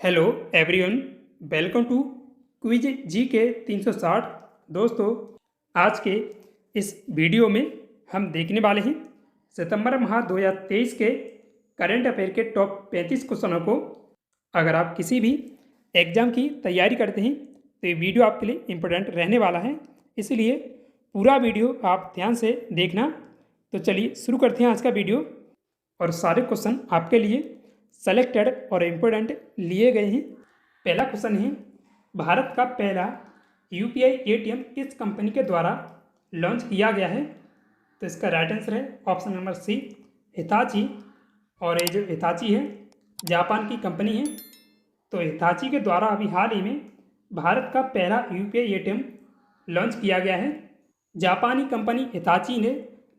Hello everyone, welcome to quiz G K 360। दोस्तों, आज के इस वीडियो में हम देखने वाले हैं सितंबर माह 2023 के करंट अफेयर के टॉप 35 क्वेश्चनों को। अगर आप किसी भी एग्ज़ाम की तैयारी करते हैं तो ये वीडियो आपके लिए इम्पोर्टेंट रहने वाला है, इसलिए पूरा वीडियो आप ध्यान से देखना। तो चलिए शुरू करते हैं आज का वीडियो। और सारे क्वेश्चन आपके लिए सेलेक्टेड और इम्पोर्टेंट लिए गए हैं। पहला क्वेश्चन है, भारत का पहला यूपीआई एटीएम किस कंपनी के द्वारा लॉन्च किया गया है? तो इसका राइट आंसर है ऑप्शन नंबर सी, हिताची। और ये जो हिताची है जापान की कंपनी है। तो हिताची के द्वारा अभी हाल ही में भारत का पहला यूपीआई एटीएम लॉन्च किया गया है। जापानी कंपनी हिताची ने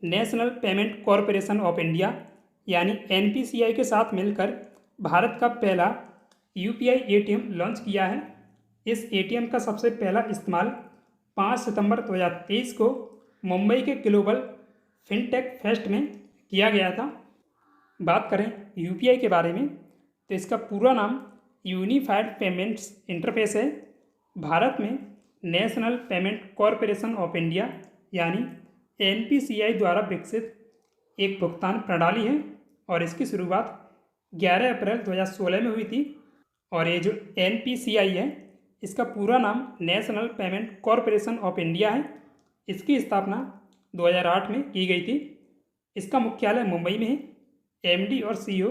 national payment corporation of India यानी एनपीसीआई के साथ मिलकर भारत का पहला यूपीआई एटीएम लॉन्च किया है। इस एटीएम का सबसे पहला इस्तेमाल 5 सितंबर 2023 को मुंबई के ग्लोबल फिनटेक फेस्ट में किया गया था। बात करें यूपीआई के बारे में तो इसका पूरा नाम यूनिफाइड पेमेंट्स इंटरफेस है। भारत में national payment corporation of India यानी एनपीसीआई द्वारा विकसित एक भुगतान प्रणाली है और इसकी शुरुआत 11 अप्रैल 2016 में हुई थी। और ये जो एनपीसीआई है इसका पूरा नाम national payment corporation of India है। इसकी स्थापना 2008 में की गई थी। इसका मुख्यालय मुंबई में है। एमडी और सीईओ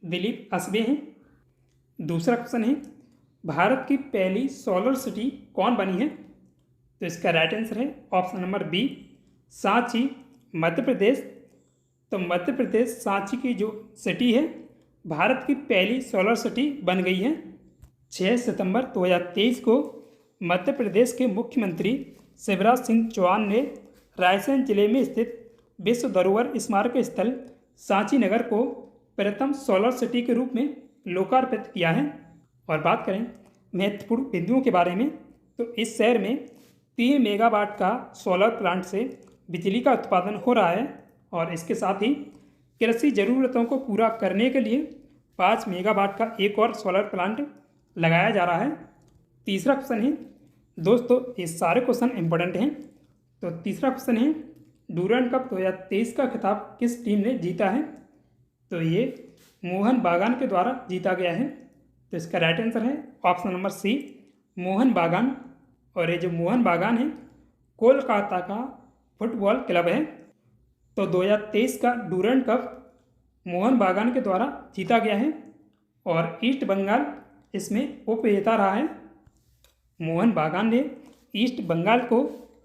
दिलीप असबे हैं। दूसरा क्वेश्चन है, भारत की पहली सोलर सिटी कौन बनी है? तो इसका राइट आंसर है option number B, Sanchi, Madhya Pradesh. तो मध्य प्रदेश सांची की जो सिटी है भारत की पहली सोलर सिटी बन गई है। 6 सितंबर 2023 को मध्य प्रदेश के मुख्यमंत्री शिवराज सिंह चौहान ने रायसेन जिले में स्थित विश्व धरोहर स्मारक स्थल सांची नगर को प्रथम सोलर सिटी के रूप में लोकार्पित किया है। और बात करें महत्वपूर्ण बिंदुओं के बारे में तो इस शहर में 3 मेगावाट का सोलर प्लांट से बिजली का उत्पादन हो रहा है और इसके साथ ही कृषि ज़रूरतों को पूरा करने के लिए 5 मेगावाट का एक और सोलर प्लांट लगाया जा रहा है। तीसरा क्वेश्चन है, दोस्तों ये सारे क्वेश्चन इंपॉर्टेंट हैं। तो तीसरा क्वेश्चन है, डूरंड कप 2023 का खिताब किस टीम ने जीता है? तो ये मोहन बागान के द्वारा जीता गया है। तो इसका राइट आंसर है ऑप्शन नंबर सी, मोहन बागान। और ये जो मोहन बागान है कोलकाता का फुटबॉल क्लब है। तो 2023 का डूरंड कप मोहन बागान के द्वारा जीता गया है और ईस्ट बंगाल इसमें उपविजेता रहा है। मोहन बागान ने ईस्ट बंगाल को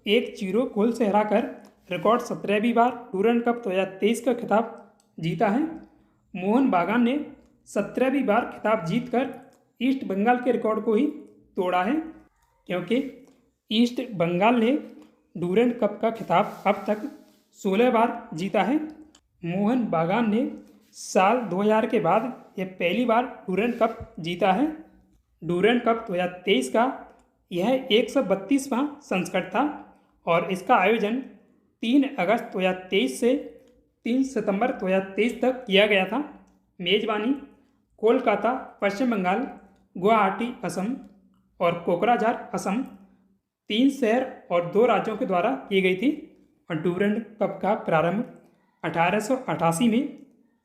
1-0 गोल से हराकर रिकॉर्ड 17वीं बार डूरंड कप 2023 का खिताब जीता है। मोहन बागान ने 17वीं बार खिताब जीतकर ईस्ट बंगाल के रिकॉर्ड को ही तोड़ा है, क्योंकि ईस्ट बंगाल ने डूरंड कप का खिताब अब तक 16 बार जीता है। मोहन बागान ने साल 2000 के बाद यह पहली बार डूरंड कप जीता है। डूरंड कप 2023 का यह 132वां संस्करण था और इसका आयोजन 3 अगस्त 2023 से 3 सितंबर 2023 तक किया गया था। मेजबानी कोलकाता पश्चिम बंगाल, गुवाहाटी असम और कोकराझार असम 3 शहर और 2 राज्यों के द्वारा की गई थी। और डूरंड कप का प्रारंभ 1888 में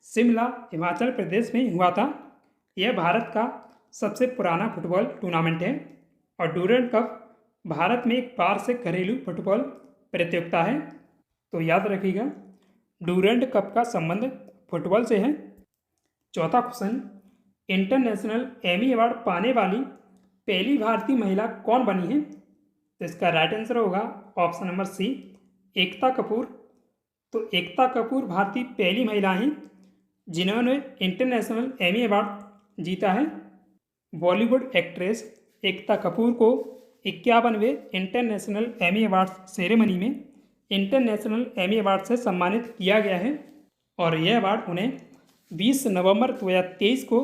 शिमला हिमाचल प्रदेश में हुआ था। यह भारत का सबसे पुराना फुटबॉल टूर्नामेंट है और डूरंड कप भारत में एक वार्षिक घरेलू फुटबॉल प्रतियोगिता है। तो याद रखिएगा डूरंड कप का संबंध फुटबॉल से है। चौथा क्वेश्चन, इंटरनेशनल एमी अवार्ड पाने वाली पहली भारतीय महिला कौन बनी है? तो इसका राइट आंसर होगा ऑप्शन नंबर सी, एकता कपूर। तो एकता कपूर भारतीय पहली महिला हैं जिन्होंने इंटरनेशनल एमी अवार्ड जीता है। बॉलीवुड एक्ट्रेस एकता कपूर को 51वें इंटरनेशनल एमी अवार्ड सेरेमनी में इंटरनेशनल एमी अवार्ड से सम्मानित किया गया है और यह अवार्ड उन्हें 20 नवंबर 2023 को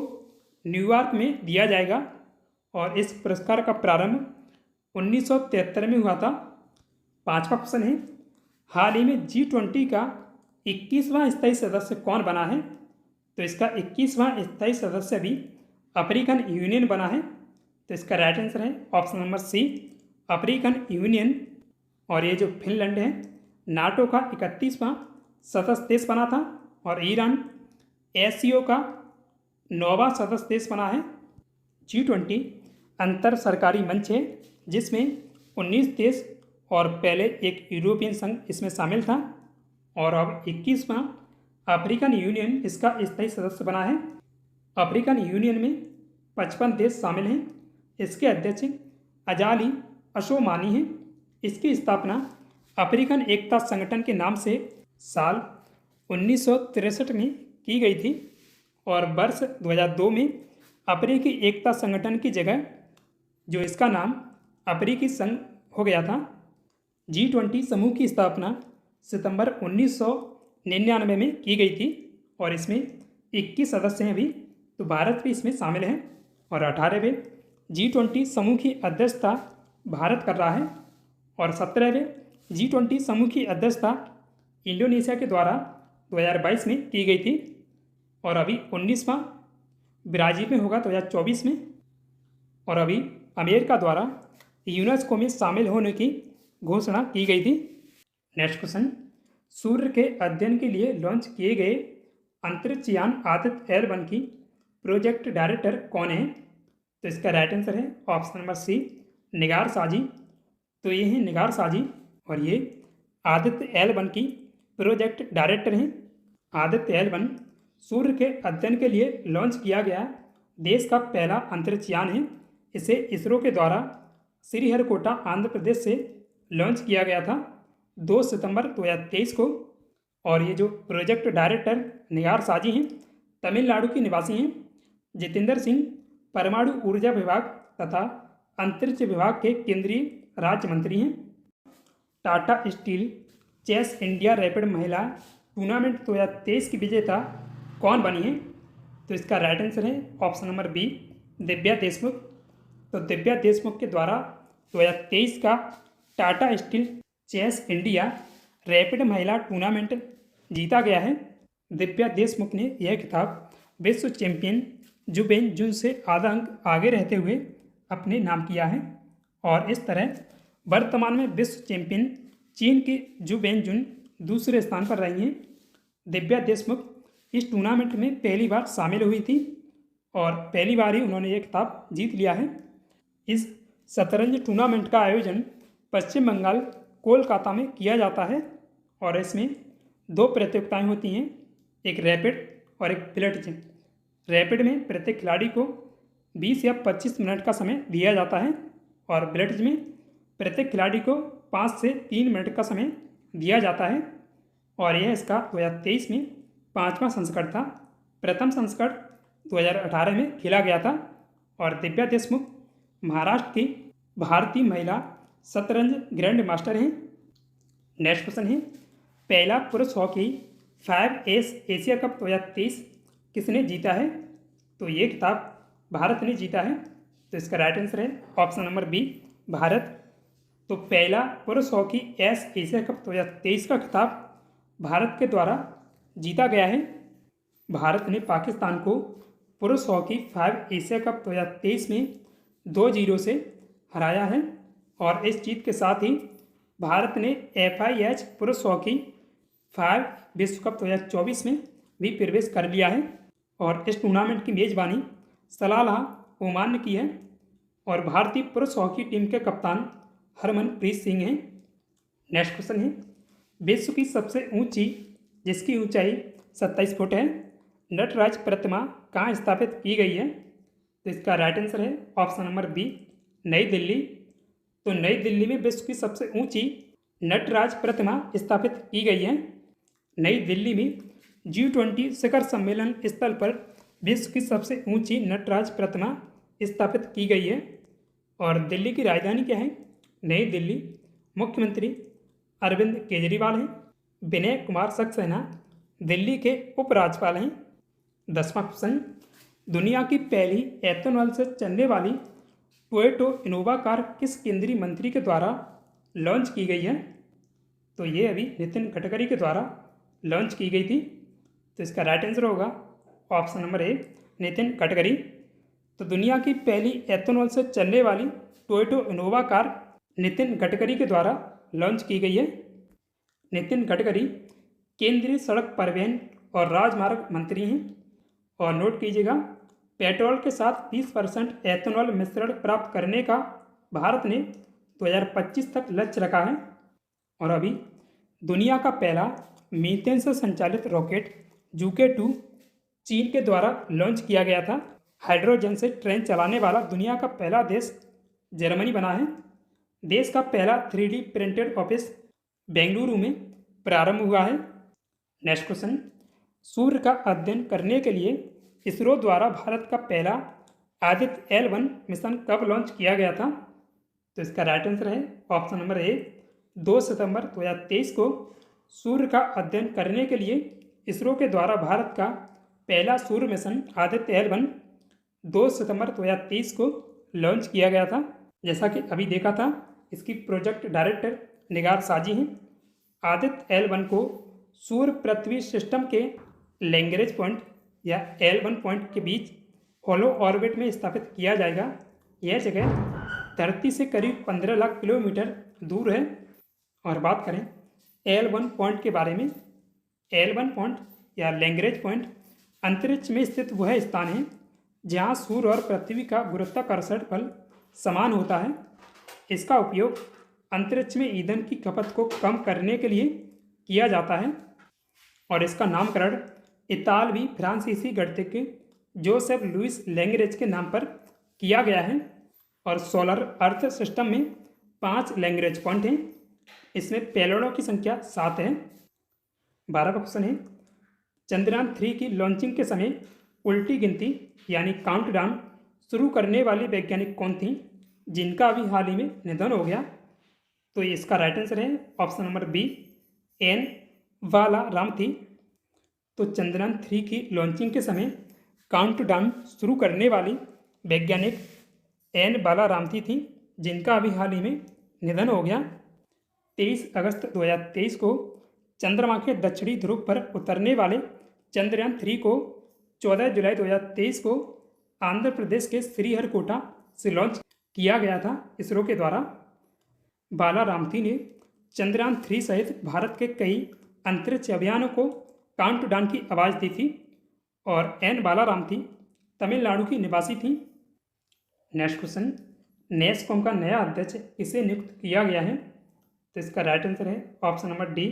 न्यूयॉर्क में दिया जाएगा। और इस पुरस्कार का प्रारंभ 1973 में हुआ था। पांचवा क्वेश्चन है, हाल ही में G20 का 21वां स्थायी सदस्य कौन बना है? तो इसका 21वां स्थायी सदस्य भी अफ्रीकन यूनियन बना है? तो इसका राइट आंसर है option number C, African Union. और ये जो फिनलैंड है नाटो का 31वां सदस्य देश बना था, और ईरान एससीओ का 9वां सदस्य देश बना है। G20 अंतर सरकारी मंच है जिसमें 19 देश और पहले एक यूरोपियन संघ इसमें शामिल था, और अब 21वां अफ्रीकन यूनियन इसका स्थायी सदस्य बना है। अफ्रीकन यूनियन में 55 देश शामिल हैं। इसके अध्यक्ष अजाली असोमानी हैं। इसकी स्थापना अफ्रीकन एकता संगठन के नाम से साल 1963 में की गई थी, और वर्ष 2002 में अफ्रीकी एकता संगठन की जगह जो इसका नाम अफ्रीकी संघ हो गया था। G20 समूह की स्थापना सितंबर 1999 में की गई थी, और इसमें 21 सदस्य हैं अभी, तो भारत भी इसमें शामिल है। और 18वें G20 समूह की अध्यक्षता भारत कर रहा है, और 17वें G20 समूह की अध्यक्षता इंडोनेशिया के द्वारा 2022 में की गई थी, और अभी 19वां ब्राज़ील में होगा 2024 में, और अभी अमेरिका द्वारा यूनेस्को में शामिल होने की घोषणा की गई थी। नेक्स्ट क्वेश्चन, सूर्य के अध्ययन के लिए लॉन्च किए गए अंतरिक्ष यान आदित्य L1 की प्रोजेक्ट डायरेक्टर कौन है? तो इसका राइट आंसर है ऑप्शन नंबर सी, निगार साजी। तो ये हैं निगार साजी, और ये आदित्य L1 की प्रोजेक्ट डायरेक्टर हैं। आदित्य L1 सूर्य के अध्ययन के लिए लॉन्च किया गया देश का पहला अंतरिक्ष यान है। इसे इसरो के द्वारा श्रीहरिकोटा आंध्र प्रदेश से लॉन्च किया गया था 2 सितंबर 2023 को। और ये जो प्रोजेक्ट डायरेक्टर निगार साजी हैं तमिलनाडु की निवासी हैं। जितेंद्र सिंह परमाणु ऊर्जा विभाग तथा अंतरिक्ष विभाग के केंद्रीय राज्य मंत्री हैं। Tata steel chess India rapid महिला टूर्नामेंट 2023 की विजेता कौन बनी है? तो इसका राइट आंसर है option number B, Divya Deshmukh. तो दिव्या देशमुख के द्वारा 2023 का Tata steel chess India rapid महिला टूर्नामेंट जीता गया है। दिव्या देशमुख ने यह खिताब विश्व चैंपियन जुबेन जुन से आधा अंक आगे रहते हुए अपने नाम किया है, और इस तरह वर्तमान में विश्व चैंपियन चीन की जुबेन जुन दूसरे स्थान पर रही हैं। दिव्या देशमुख इस टूर्नामेंट में पहली बार शामिल हुई थी, और पहली बार ही उन्होंने ये खिताब जीत लिया है। इस शतरंज टूर्नामेंट का आयोजन पश्चिम बंगाल कोलकाता में किया जाता है, और इसमें 2 प्रतियोगिताएं होती हैं, एक रैपिड और एक ब्लिट्ज। रैपिड में प्रत्येक खिलाड़ी को 20 या 25 मिनट का समय दिया जाता है, और ब्लिट्ज में प्रत्येक खिलाड़ी को 5 से 3 मिनट का समय दिया जाता है। और यह इसका 2023 में 5वां संस्करण था। प्रथम संस्करण 2018 में खेला गया था, और दिव्या देशमुख महाराष्ट्र की भारतीय महिला शतरंज ग्रैंड मास्टर हैं। नेक्स्ट क्वेश्चन है, पहला पुरुष हॉकी 5S एशिया कप 2023 किसने जीता है? तो ये खिताब भारत ने जीता है। तो इसका राइट आंसर है ऑप्शन नंबर बी, भारत। तो पहला पुरुष हॉकी एस एशिया कप 2023 का खिताब भारत के द्वारा जीता गया है। भारत ने पाकिस्तान को पुरुष हॉकी 5 एशिया कप 2023 में 2-0 से हराया है, और इस जीत के साथ ही भारत ने FIH पुरुष हॉकी 5 विश्व कप 2024 में भी प्रवेश कर लिया है, और इस टूर्नामेंट की मेजबानी सलालाह ओमान ने की है, और भारतीय पुरुष हॉकी टीम के कप्तान हरमनप्रीत सिंह हैं। नेक्स्ट क्वेश्चन है, विश्व की सबसे ऊंची जिसकी ऊंचाई 27 फुट है नटराज प्रतिमा कहाँ स्थापित की गई है? तो इसका राइट आंसर है ऑप्शन नंबर बी, नई दिल्ली। तो नई दिल्ली में विश्व की सबसे ऊंची नटराज प्रतिमा स्थापित की गई है। नई दिल्ली में G20 शिखर सम्मेलन स्थल पर विश्व की सबसे ऊंची नटराज प्रतिमा स्थापित की गई है। और दिल्ली की राजधानी क्या है? नई दिल्ली। मुख्यमंत्री अरविंद केजरीवाल हैं। विनय कुमार सक्सेना दिल्ली के उपराज्यपाल हैं। 10वां क्वेश्चन, दुनिया की पहली एथेनॉल से चलने वाली टोयोटा इनोवा कार किस केंद्रीय मंत्री के द्वारा लॉन्च की गई है? तो ये अभी नितिन गडकरी के द्वारा लॉन्च की गई थी। तो इसका राइट आंसर होगा ऑप्शन नंबर ए, नितिन गडकरी। तो दुनिया की पहली एथेनॉल से चलने वाली Toyota Innova car Nitin Gadkari के द्वारा लॉन्च की गई है। नितिन गडकरी केंद्रीय सड़क परिवहन और राजमार्ग मंत्री हैं। और नोट कीजिएगा, पेट्रोल के साथ 20% एथेनॉल मिश्रण प्राप्त करने का भारत ने 2025 तक लक्ष्य रखा है। और अभी दुनिया का पहला मीथेन से संचालित रॉकेट जूके 2 चीन के द्वारा लॉन्च किया गया था। हाइड्रोजन से ट्रेन चलाने वाला दुनिया का पहला देश जर्मनी बना है। देश का पहला 3D प्रिंटेड ऑफिस बेंगलुरु में प्रारंभ हुआ है। नेक्स्ट क्वेश्चन, सूर्य का अध्ययन करने के लिए इसरो द्वारा भारत का पहला आदित्य L1 मिशन कब लॉन्च किया गया था? तो इसका राइट आंसर है ऑप्शन नंबर ए, 2 सितंबर 2023 को सूर्य का अध्ययन करने के लिए इसरो के द्वारा भारत का पहला सूर्य मिशन आदित्य L1 2 सितंबर 2023 को लॉन्च किया गया था। जैसा कि अभी देखा था, इसकी प्रोजेक्ट डायरेक्टर निगार साजी हैं। आदित्य L1 को सूर्य पृथ्वी सिस्टम के लैग्रेंज पॉइंट या L1 पॉइंट के बीच होलो ऑर्बिट में स्थापित किया जाएगा। यह जगह धरती से करीब 15 लाख किलोमीटर दूर है। और बात करें L1 पॉइंट के बारे में, L1 पॉइंट या लैग्रेंज पॉइंट अंतरिक्ष में स्थित वह स्थान है जहां सूर्य और पृथ्वी का गुरुत्वाकर्षण बल समान होता है। इसका उपयोग अंतरिक्ष में ईंधन की खपत को कम करने के लिए किया जाता है। और इसका नामकरण इतालवी फ्रांसीसी गणितज्ञ जोसेफ लुइस लैग्रेंज के नाम पर किया गया है। और सोलर अर्थ सिस्टम में 5 लैग्रेंज पॉइंट हैं। इसमें पेलोडों की संख्या 7 है। 12वां क्वेश्चन है, चंद्रयान 3 की लॉन्चिंग के समय उल्टी गिनती यानी काउंटडाउन शुरू करने वाली वैज्ञानिक कौन थी जिनका अभी हाल ही में निधन हो गया? तो इसका राइट आंसर है ऑप्शन नंबर बी, एन बाला राम थी। तो चंद्रयान 3 की लॉन्चिंग के समय काउंटडाउन शुरू करने वाली वैज्ञानिक एन बाला रामथी थी जिनका अभी हाल ही में निधन हो गया। 23 अगस्त 2023 को चंद्रमा के दक्षिणी ध्रुव पर उतरने वाले चंद्रयान 3 को 14 जुलाई 2023 को आंध्र प्रदेश के श्रीहरिकोटा से लॉन्च किया गया था इसरो के द्वारा। बाला रामथी ने चंद्रयान 3 सहित भारत के कई अंतरिक्ष अभियानों को काउंटडाउन की आवाज़ दी थी। और एन बाला रामथी तमिलनाडु की निवासी थी। नेक्स्ट क्वेश्चन, नेस्कॉम का नया अध्यक्ष किसे नियुक्त किया गया है? तो इसका राइट आंसर है option number D,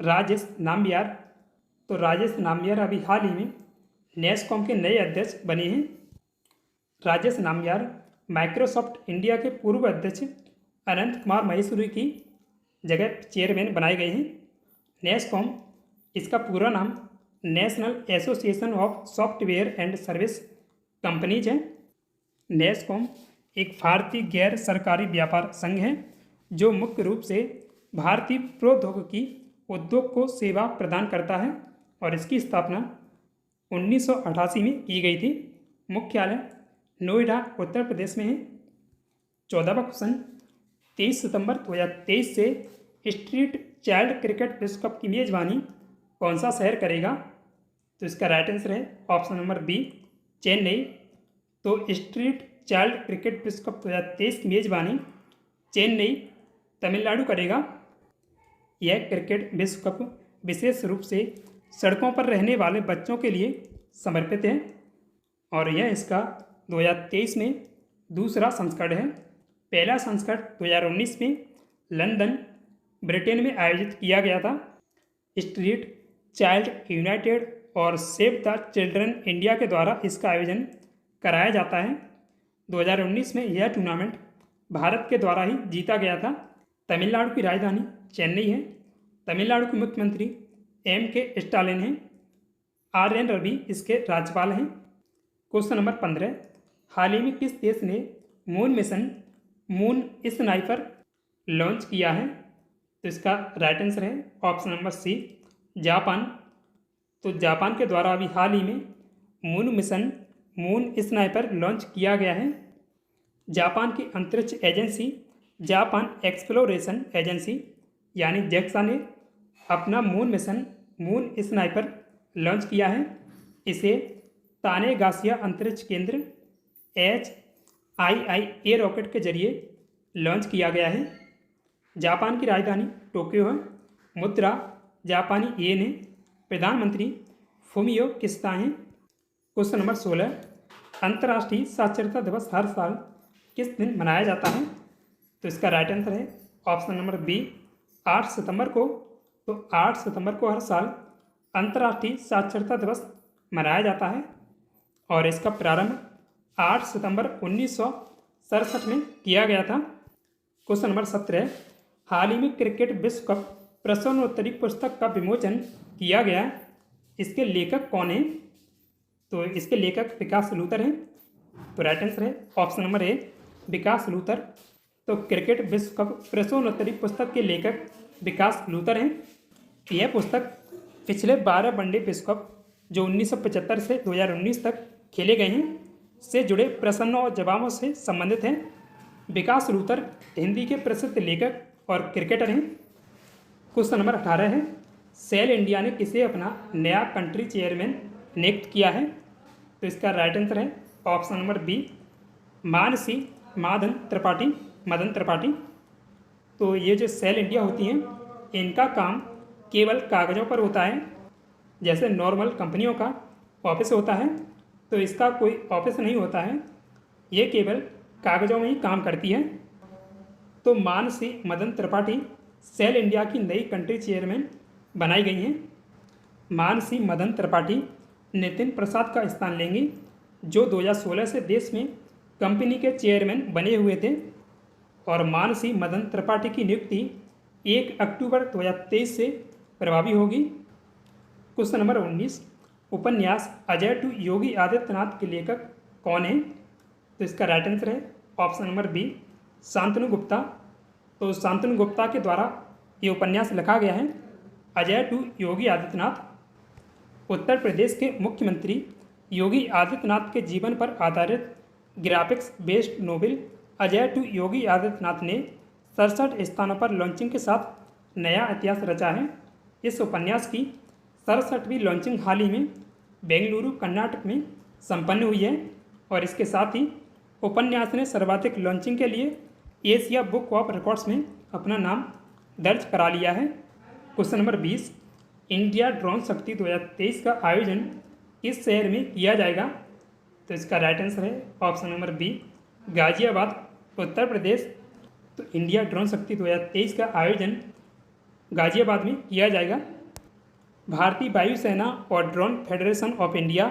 Rajesh Nambiar. तो राजेश नाम्बियार अभी हाल ही में नेस्कॉम के नए अध्यक्ष बने हैं। राजेश नाम्बियार माइक्रोसॉफ्ट इंडिया के पूर्व अध्यक्ष अनंत कुमार महेश्वरी की जगह चेयरमैन बनाए गए हैं। नेस्कॉम, इसका पूरा नाम national association of software and service companies है। नेस्कॉम एक भारतीय गैर सरकारी व्यापार संघ है जो मुख्य रूप से भारतीय प्रौद्योगिकी उद्योग को सेवा प्रदान करता है। और इसकी स्थापना 1988 में की गई थी। मुख्यालय नोएडा उत्तर प्रदेश में है। 14वां क्वेश्चन, 23 सितंबर 2023 से स्ट्रीट चाइल्ड क्रिकेट विश्व कप की मेजबानी कौन सा शहर करेगा? तो इसका राइट आंसर है ऑप्शन नंबर बी, चेन्नई। तो स्ट्रीट चाइल्ड क्रिकेट विश्व कप 2023 की मेजबानी चेन्नई तमिलनाडु करेगा। यह क्रिकेट विश्व कप विशेष रूप से सड़कों पर रहने वाले बच्चों के लिए समर्पित है। और यह इसका 2023 में दूसरा संस्करण है। पहला संस्करण 2019 में लंदन, ब्रिटेन में आयोजित किया गया था। स्ट्रीट चाइल्ड यूनाइटेड और सेव द चिल्ड्रन इंडिया के द्वारा इसका आयोजन कराया जाता है। 2019 में यह टूर्नामेंट भारत के द्वारा ही जीता गया था। तमिलनाडु की राजधानी चेन्नई है। तमिलनाडु के मुख्यमंत्री M.K. स्टालिन हैं। R.N. रवि इसके राज्यपाल हैं। क्वेश्चन नंबर 15, हाल ही में किस देश ने moon mission moon sniper launch किया है? तो इसका राइट आंसर है ऑप्शन नंबर सी, जापान। तो जापान के द्वारा अभी हाल ही में moon mission moon sniper launch किया गया है। जापान की अंतरिक्ष एजेंसी जापान एक्सप्लोरेशन एजेंसी यानी JAXA ने अपना moon mission moon sniper launch किया है। इसे तानेगासिया अंतरिक्ष केंद्र HII-A रॉकेट के जरिए लॉन्च किया गया है। जापान की राजधानी टोक्यो है। मुद्रा जापानी येन है। प्रधानमंत्री फुमियो किशिदा हैं। क्वेश्चन नंबर 16, अंतर्राष्ट्रीय साक्षरता दिवस हर साल किस दिन मनाया जाता है? तो इसका राइट आंसर है ऑप्शन नंबर बी 8 सितंबर को। तो 8 सितंबर को हर साल अंतर्राष्ट्रीय साक्षरता दिवस मनाया जाता है और इसका प्रारंभ 8 सितंबर 1967 में किया गया था। क्वेश्चन नंबर 17, हाल ही में क्रिकेट विश्व कप प्रश्नोत्तरी पुस्तक का विमोचन किया गया, इसके लेखक कौन हैं? तो इसके लेखक विकास लूथर हैं। तो राइट आंसर है ऑप्शन नंबर ए विकास लूथर। तो क्रिकेट विश्व कप प्रश्नोत्तरी पुस्तक के लेखक विकास लूथर हैं। यह पुस्तक पिछले 12 वनडे विश्व कप जो 1975 से 2019 तक खेले गए हैं से जुड़े प्रश्नों और जवाबों से संबंधित हैं। विकास लूथर हिंदी के प्रसिद्ध लेखक और क्रिकेटर हैं। क्वेश्चन नंबर 18 है, सेल इंडिया ने किसे अपना नया कंट्री चेयरमैन नियुक्त किया है? तो इसका राइट आंसर है option number B Mansi Madan Tripathi. तो ये जो सेल इंडिया होती हैं इनका काम केवल कागज़ों पर होता है। जैसे नॉर्मल कंपनियों का ऑफिस होता है तो इसका कोई ऑफिस नहीं होता है, ये केवल कागज़ों में ही काम करती है। तो मानसी मदन त्रिपाठी सेल इंडिया की नई कंट्री चेयरमैन बनाई गई हैं। मानसी मदन त्रिपाठी नितिन प्रसाद का स्थान लेंगी जो 2016 से देश में कंपनी के चेयरमैन बने हुए थे और मानसी मदन त्रिपाठी की नियुक्ति 1 अक्टूबर 2023 से प्रभावी होगी। क्वेश्चन नंबर 19, उपन्यास अजय टू योगी आदित्यनाथ के लेखक कौन हैं? तो इसका राइट आंसर है option number B Shantanu Gupta. तो शांतनु गुप्ता के द्वारा ये उपन्यास लिखा गया है। अजय टू योगी आदित्यनाथ उत्तर प्रदेश के मुख्यमंत्री योगी आदित्यनाथ के जीवन पर आधारित graphics based novel Ajay to Yogi Adityanath ने 67 स्थानों पर लॉन्चिंग के साथ नया इतिहास रचा है। इस उपन्यास की 67वीं लॉन्चिंग हाल ही में बेंगलुरु कर्नाटक में संपन्न हुई है और इसके साथ ही उपन्यास ने सर्वाधिक लॉन्चिंग के लिए एशिया बुक ऑफ रिकॉर्ड्स में अपना नाम दर्ज करा लिया है। क्वेश्चन नंबर 20, इंडिया ड्रोन शक्ति 2023 का आयोजन किस शहर में किया जाएगा? तो इसका राइट आंसर है option number B Ghaziabad Uttar Pradesh. तो इंडिया ड्रोन शक्ति 2023 का आयोजन गाजियाबाद में किया जाएगा। भारतीय वायुसेना और ड्रोन फेडरेशन ऑफ इंडिया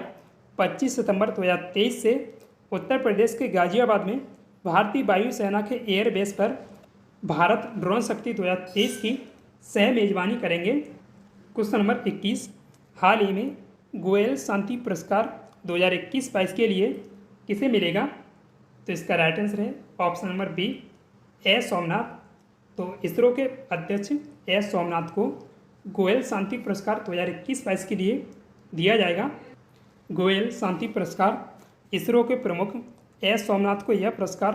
25 सितंबर 2023 से उत्तर प्रदेश के गाजियाबाद में भारतीय वायुसेना के एयरबेस पर भारत ड्रोन शक्ति 2023 की सह मेजबानी करेंगे। क्वेश्चन नंबर 21, हाल ही में गोयल शांति पुरस्कार 2021-22 के लिए किसे मिलेगा? तो इसका राइट आंसर है option number B S Somnath. तो इसरो के अध्यक्ष एस सोमनाथ को गोयल शांति पुरस्कार 2021-22 के लिए दिया जाएगा। गोयल शांति पुरस्कार इसरो के प्रमुख एस सोमनाथ को यह पुरस्कार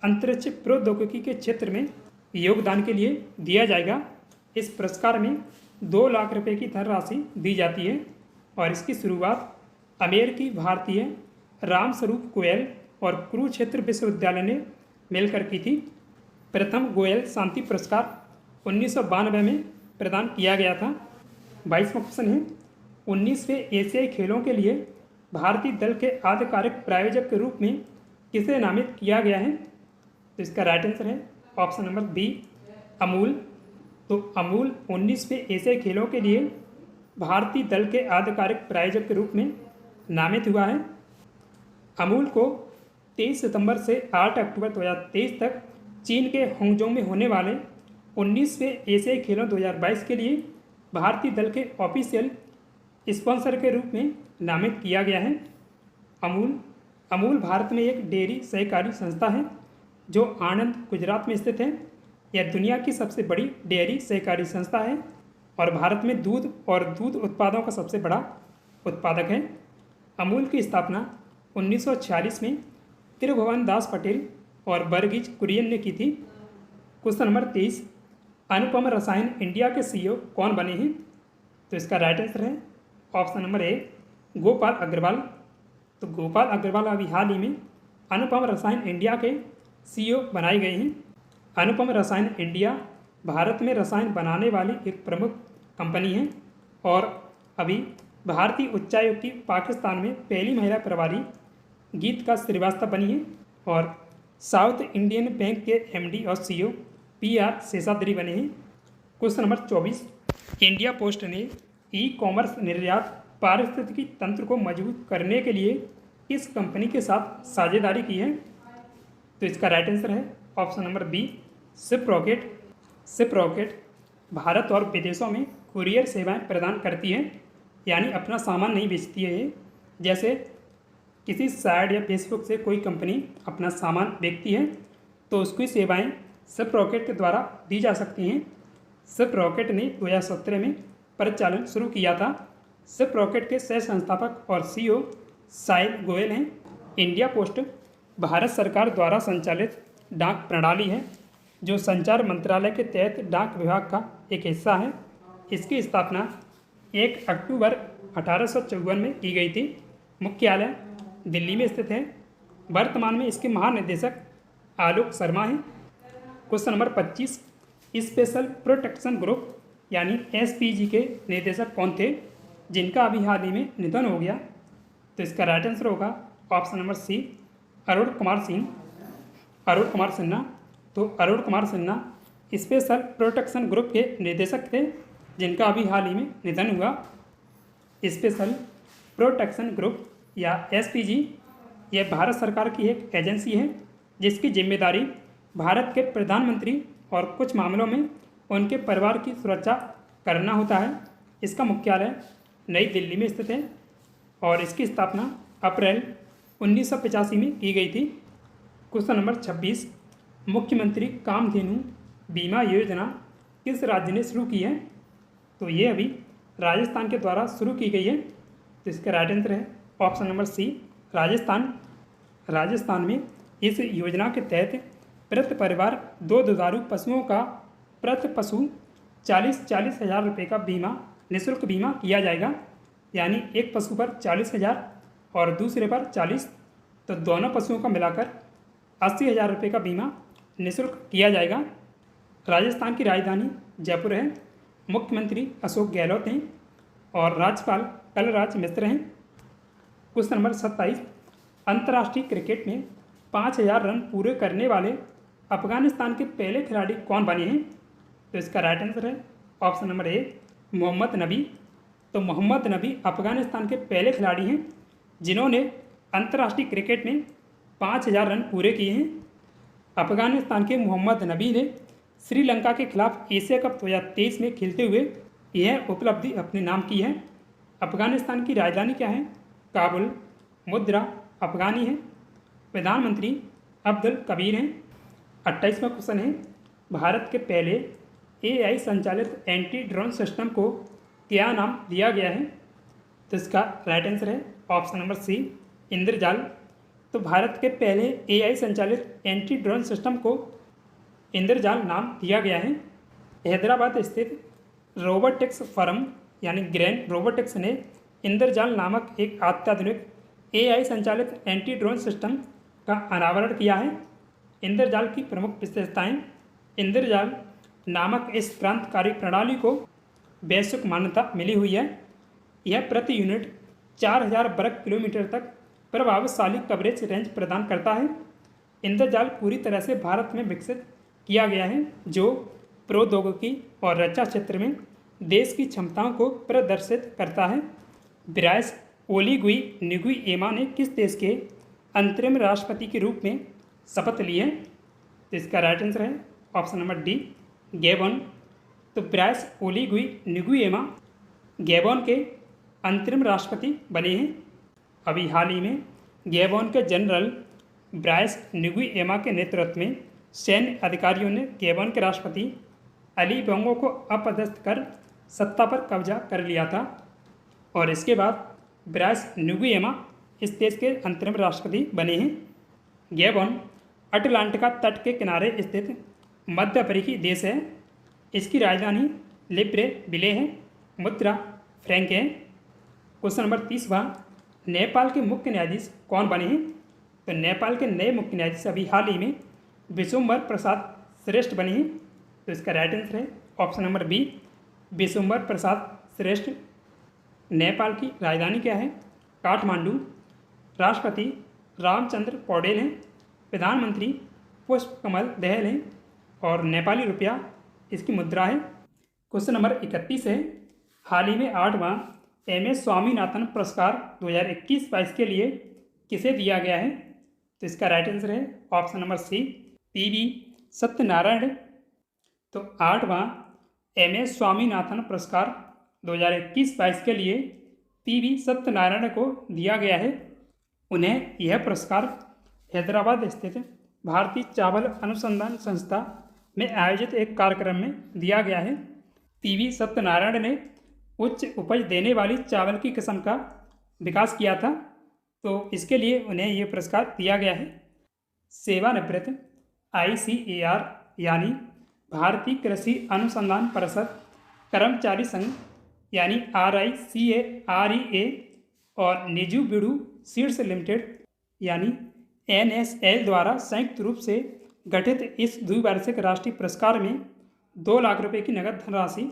अंतरिक्ष प्रौद्योगिकी के क्षेत्र में योगदान के लिए दिया जाएगा। इस पुरस्कार में 2 लाख रुपए की धनराशि दी जाती है और इसकी शुरुआत अमेरिकी भारतीय रामस्वरूप गोयल और कुरुक्षेत्र विश्वविद्यालय ने मिलकर की थी। प्रथम गोयल शांति पुरस्कार 1992 में प्रदान किया गया था। 22वां क्वेश्चन है, 19वें एशियाई खेलों के लिए भारतीय दल के आधिकारिक प्रायोजक के रूप में किसे नामित किया गया है? तो इसका राइट आंसर है ऑप्शन नंबर बी अमूल। तो अमूल 19वें एशियाई खेलों के लिए भारतीय दल के आधिकारिक प्रायोजक के रूप में नामित हुआ है। अमूल को 23 सितंबर से 8 अक्टूबर 2023 तक चीन के होंगजोंग में होने वाले 19वें एशियाई खेलों 2022 के लिए भारतीय दल के ऑफिशियल स्पॉन्सर के रूप में नामित किया गया है। अमूल भारत में एक डेयरी सहकारी संस्था है जो आनंद गुजरात में स्थित है। यह दुनिया की सबसे बड़ी डेयरी सहकारी संस्था है और भारत में दूध और दूध उत्पादों का सबसे बड़ा उत्पादक है। अमूल की स्थापना 1946 में त्रिभुवन दास पटेल और वर्गीज कुरियन ने की थी। क्वेश्चन नंबर 23, अनुपम रसायन इंडिया के CEO कौन बने हैं? तो इसका राइट आंसर है option number A Gopal Agarwal. तो गोपाल अग्रवाल अभी हाल ही में अनुपम रसायन इंडिया के CEO बनाए गए हैं। अनुपम रसायन इंडिया भारत में रसायन बनाने वाली एक प्रमुख कंपनी है और अभी भारतीय उच्चायोग की पाकिस्तान में पहली महिला प्रभारी गीतिका श्रीवास्तव बनी है और साउथ इंडियन बैंक के MD और CEO PR शेषाद्री बने हैं। क्वेश्चन नंबर 24, इंडिया पोस्ट ने ई-कॉमर्स निर्यात पारिस्थितिकी तंत्र को मजबूत करने के लिए किस कंपनी के साथ साझेदारी की है? तो इसका राइट आंसर है option number B, Shiprocket. Shiprocket Bharat और विदेशों में कुरियर सेवाएं प्रदान करती है, यानी अपना सामान नहीं बेचती है ये। जैसे किसी साइट या फेसबुक से कोई कंपनी अपना सामान बेचती है तो उसकी सेवाएं शिपरॉकेट के द्वारा दी जा सकती हैं। शिपरॉकेट ने 2017 में परिचालन शुरू किया था। शिपरॉकेट के सह संस्थापक और CEO साहिल गोयल हैं। इंडिया पोस्ट भारत सरकार द्वारा संचालित डाक प्रणाली है जो संचार मंत्रालय के तहत डाक विभाग का एक हिस्सा है। इसकी स्थापना 1 अक्टूबर 1854 में की गई थी। मुख्यालय दिल्ली में स्थित है। वर्तमान में इसके महानिदेशक आलोक शर्मा हैं। Question number 25, special protection group यानी SPG के निदेशक कौन थे जिनका अभी हाल ही में निधन हो गया? तो इसका राइट आंसर होगा option number C, Arun Kumar Singh. Arun Kumar Sinha. तो Arun Kumar Sinha special protection group के निदेशक थे जिनका अभी हाल ही में निधन हुआ। स्पेशल प्रोटेक्शन ग्रुप या SPG यह भारत सरकार की एक एजेंसी है जिसकी जिम्मेदारी भारत के प्रधानमंत्री और कुछ मामलों में उनके परिवार की सुरक्षा करना होता है। इसका मुख्यालय नई दिल्ली में स्थित है और इसकी स्थापना अप्रैल 1985 में की गई थी। क्वेश्चन नंबर 26, मुख्यमंत्री कामधेनु बीमा योजना किस राज्य ने शुरू की है? तो ये अभी राजस्थान के द्वारा शुरू की गई है। तो इसका राइट आंसर है option number C, Rajasthan. Rajasthan में इस योजना के तहत प्रति परिवार 2 दुधारू पशुओं का प्रति पशु 40 हज़ार रुपये का बीमा निःशुल्क बीमा किया जाएगा, यानी एक पशु पर 40,000 और दूसरे पर 40, तो दोनों पशुओं का मिलाकर 80,000 रुपये का बीमा निःशुल्क किया जाएगा। राजस्थान की राजधानी जयपुर है। मुख्यमंत्री अशोक गहलोत हैं और राज्यपाल कलराज मिश्र हैं। क्वेश्चन नंबर 27, अंतर्राष्ट्रीय क्रिकेट में 5,000 रन पूरे करने वाले अफगानिस्तान के पहले खिलाड़ी कौन बने हैं? तो इसका राइट आंसर है ऑप्शन नंबर ए, मोहम्मद नबी। तो मोहम्मद नबी अफगानिस्तान के पहले खिलाड़ी हैं जिन्होंने अंतर्राष्ट्रीय क्रिकेट में 5,000 रन पूरे किए हैं। अफगानिस्तान के मोहम्मद नबी ने श्रीलंका के खिलाफ एशिया कप 2023 में खेलते हुए यह उपलब्धि अपने नाम की है। अफगानिस्तान की राजधानी क्या है? काबुल। मुद्रा अफगानी है। प्रधानमंत्री अब्दुल कबीर हैं। 28वां क्वेश्चन है, भारत के पहले AI संचालित एंटी ड्रोन सिस्टम को क्या नाम दिया गया है? तो इसका राइट आंसर है ऑप्शन नंबर सी, इंद्रजाल। तो भारत के पहले AI संचालित एंटी ड्रोन सिस्टम को इंद्रजाल नाम दिया गया है। हैदराबाद स्थित रोबोटिक्स फर्म यानी ग्रेन रोबोटिक्स ने इंद्रजाल नामक एक अत्याधुनिक AI संचालित एंटी ड्रोन सिस्टम का अनावरण किया है। इंद्रजाल की प्रमुख विशेषताएं, इंद्रजाल नामक इस क्रांतिकारी प्रणाली को वैश्विक मान्यता मिली हुई है। यह प्रति यूनिट 4,000 वर्ग किलोमीटर तक प्रभावशाली कवरेज रेंज प्रदान करता है। इंद्रजाल पूरी तरह से भारत में विकसित किया गया है जो प्रौद्योगिकी और रक्षा क्षेत्र में देश की क्षमताओं को प्रदर्शित करता है। ब्रायस ओलीगुई निगुएमा ने किस देश के अंतरिम राष्ट्रपति के रूप में शपथ ली है? तो इसका राइट आंसर है ऑप्शन नंबर डी, गैबोन। तो ब्रायस ओलीगुई निगुएमा गैबोन के अंतरिम राष्ट्रपति बने हैं। अभी हाल ही में गैबोन के जनरल ब्रायस निगुएमा के नेतृत्व में सैन्य अधिकारियों ने गैबोन के राष्ट्रपति अली बोंगो को अपदस्थ कर सत्ता पर कब्जा कर लिया था और इसके बाद ब्रायस निगुएमा इस देश के अंतरिम राष्ट्रपति बने हैं। गैबोन अटलांटिका तट के किनारे स्थित मध्य अफ्रीकी देश है। इसकी राजधानी लिब्रेविले है। मुद्रा फ्रैंक है। क्वेश्चन नंबर 30वां, नेपाल के मुख्य न्यायाधीश कौन बने हैं? तो नेपाल के नए मुख्य न्यायाधीश अभी हाल ही में विशुम्बर प्रसाद श्रेष्ठ बने हैं। तो इसका राइट आंसर है ऑप्शन नंबर बी, विशुम्बर प्रसाद श्रेष्ठ। नेपाल की राजधानी क्या है? काठमांडू। राष्ट्रपति रामचंद्र पौडेल हैं। प्रधानमंत्री पुष्प कमल दहल हैं। और नेपाली रुपया इसकी मुद्रा है। क्वेश्चन नंबर 31 है, हाल ही में 8वां MS स्वामीनाथन पुरस्कार 2021-22 के लिए किसे दिया गया है? तो इसका राइट आंसर है option number C, PV Satyanarayan. तो 8वां MS स्वामीनाथन पुरस्कार 2021-22 के लिए PV सत्यनारायण को दिया गया है। उन्हें यह पुरस्कार हैदराबाद स्थित भारतीय चावल अनुसंधान संस्था में आयोजित एक कार्यक्रम में दिया गया है। PV सत्यनारायण ने उच्च उपज देने वाली चावल की किस्म का विकास किया था, तो इसके लिए उन्हें ये पुरस्कार दिया गया है। सेवानिवृत्त ICAR यानी भारतीय कृषि अनुसंधान परिषद कर्मचारी संघ यानी RICAREA और निजू बिडू सीड्स लिमिटेड यानी NSL द्वारा संयुक्त रूप से गठित इस द्विवार्षिक राष्ट्रीय पुरस्कार में 2 लाख रुपए की नगद धनराशि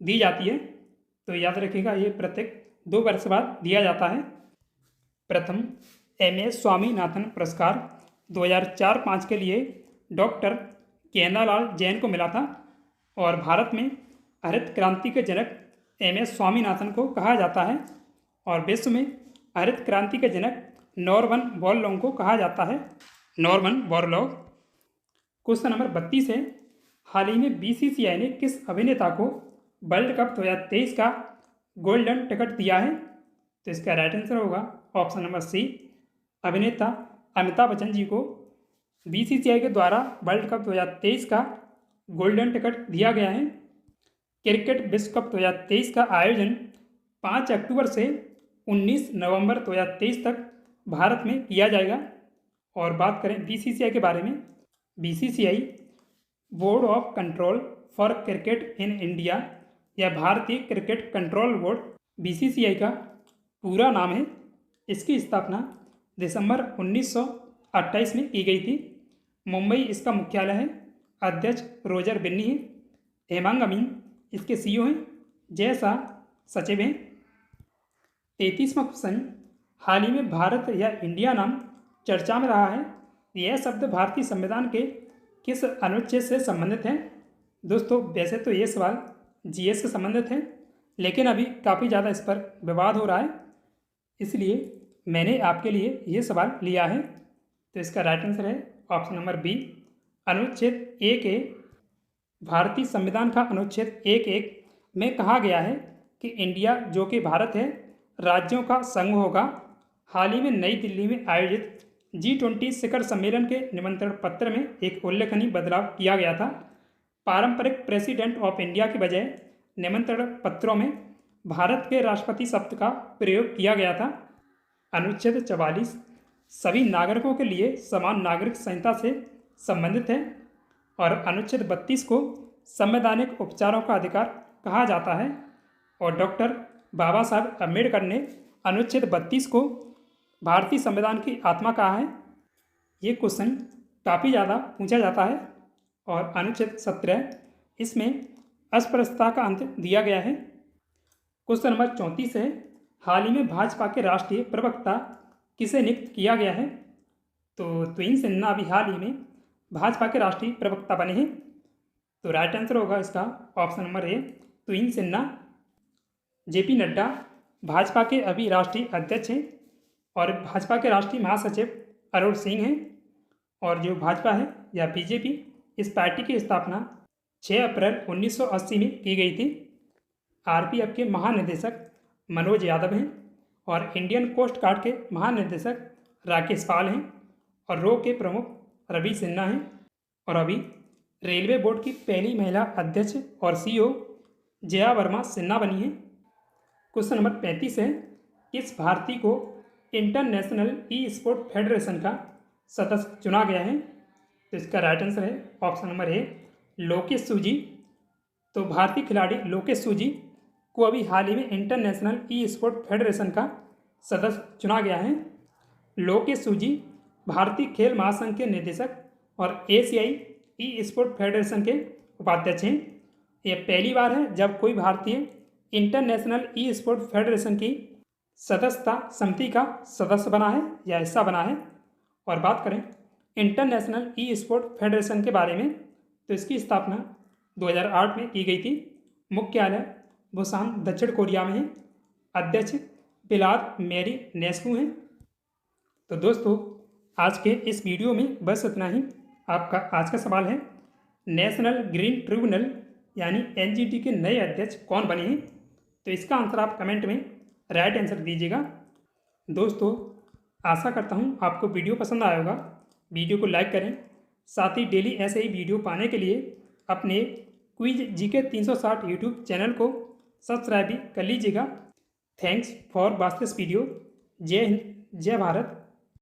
दी जाती है। तो याद रखिएगा, ये प्रत्येक 2 वर्ष बाद दिया जाता है। प्रथम MS स्वामीनाथन पुरस्कार 2004-05 के लिए डॉक्टर केंद्रलाल जैन को मिला था। और भारत में हरित क्रांति के जनक MS स्वामीनाथन को कहा जाता है। और विश्व में हरित क्रांति के जनक नॉर्मन बोरलॉग को कहा जाता है, नॉर्मन बोरलॉग। क्वेश्चन नंबर 32 है, हाल ही में BCCI ने किस अभिनेता को वर्ल्ड कप 2023 का गोल्डन टिकट दिया है? तो इसका राइट आंसर होगा ऑप्शन नंबर सी, अभिनेता अमिताभ बच्चन जी को BCCI के द्वारा वर्ल्ड कप 2023 का गोल्डन टिकट दिया गया है। क्रिकेट विश्व कप 2023 का आयोजन 5 अक्टूबर से 19 नवंबर 2023 तक भारत में किया जाएगा। और बात करें BCCI के बारे में, BCCI board of control for cricket in India या भारतीय क्रिकेट कंट्रोल बोर्ड BCCI का पूरा नाम है। इसकी स्थापना दिसंबर 1928 में की गई थी। मुंबई इसका मुख्यालय है। अध्यक्ष रोजर बिन्नी है। हेमांग अमीन इसके CEO हैं। जय शाह सचिव हैं। 33वां क्वेश्चन, हाल ही में भारत या इंडिया नाम चर्चा में रहा है। यह शब्द भारतीय संविधान के किस अनुच्छेद से संबंधित है? दोस्तों, वैसे तो ये सवाल GS से संबंधित है, लेकिन अभी काफ़ी ज़्यादा इस पर विवाद हो रहा है, इसलिए मैंने आपके लिए ये सवाल लिया है। तो इसका राइट आंसर है ऑप्शन नंबर बी, अनुच्छेद 1A। भारतीय संविधान का अनुच्छेद 1.1 में कहा गया है कि इंडिया, जो कि भारत है, राज्यों का संघ होगा। हाल ही में नई दिल्ली में आयोजित G20 शिखर सम्मेलन के निमंत्रण पत्र में एक उल्लेखनीय बदलाव किया गया था। पारंपरिक प्रेसिडेंट ऑफ इंडिया के बजाय निमंत्रण पत्रों में भारत के राष्ट्रपति शब्द का प्रयोग किया गया था। अनुच्छेद 44 सभी नागरिकों के लिए समान नागरिक संहिता से संबंधित है। और अनुच्छेद 32 को संवैधानिक उपचारों का अधिकार कहा जाता है। और डॉक्टर बाबा साहब अम्बेडकर ने अनुच्छेद 32 को भारतीय संविधान की आत्मा कहा है। ये क्वेश्चन काफ़ी ज़्यादा पूछा जाता है। और अनुच्छेद 17 इसमें अस्पृश्यता का अंत दिया गया है। क्वेश्चन नंबर 34 है, हाल ही में भाजपा के राष्ट्रीय प्रवक्ता किसे नियुक्त किया गया है? तो तुहिन सिन्हा अभी हाल ही में भाजपा के राष्ट्रीय प्रवक्ता बने हैं। तो राइट आंसर होगा इसका ऑप्शन नंबर ए, तुहिन सिन्हा। JP नड्डा भाजपा के अभी राष्ट्रीय अध्यक्ष हैं। और भाजपा के राष्ट्रीय महासचिव अरुण सिंह हैं। और जो भाजपा है या BJP, इस पार्टी की स्थापना 6 अप्रैल 1980 में की गई थी। RPF के महानिदेशक मनोज यादव हैं। और इंडियन कोस्ट गार्ड के महानिदेशक राकेश पाल हैं। और रो के प्रमुख रवि सिन्हा हैं। और अभी रेलवे बोर्ड की पहली महिला अध्यक्ष और CEO जया वर्मा सिन्हा बनी हैं। क्वेश्चन नंबर 35 है, किस भारतीय को इंटरनेशनल E-स्पोर्ट फेडरेशन का सदस्य चुना गया है? तो इसका राइट आंसर है ऑप्शन नंबर ए, लोकेश सूजी। तो भारतीय खिलाड़ी लोकेश सूजी को अभी हाल ही में इंटरनेशनल E-स्पोर्ट फेडरेशन का सदस्य चुना गया है। लोकेश सूजी भारतीय खेल महासंघ के निदेशक और एशियाई ई स्पोर्ट फेडरेशन के उपाध्यक्ष हैं। यह पहली बार है जब कोई भारतीय इंटरनेशनल ई स्पोर्ट फेडरेशन की सदस्यता समिति का सदस्य बना है या हिस्सा बना है। और बात करें इंटरनेशनल ई स्पोर्ट फेडरेशन के बारे में, तो इसकी स्थापना 2008 में की गई थी। मुख्यालय बुसान दक्षिण कोरिया में है। अध्यक्ष बिलाद मेरी नेस्कू हैं। तो दोस्तों, आज के इस वीडियो में बस इतना ही। आपका आज का सवाल है, नेशनल ग्रीन ट्रिब्यूनल यानी एनजीटी के नए अध्यक्ष कौन बने हैं? तो इसका आंसर आप कमेंट में राइट आंसर दीजिएगा। दोस्तों, आशा करता हूँ आपको वीडियो पसंद आया होगा। वीडियो को लाइक करें। साथ ही डेली ऐसे ही वीडियो पाने के लिए अपने क्विज जीके 360 यूट्यूब चैनल को सब्सक्राइब भी कर लीजिएगा। Thanks for watch this video. जय हिंद, जय भारत।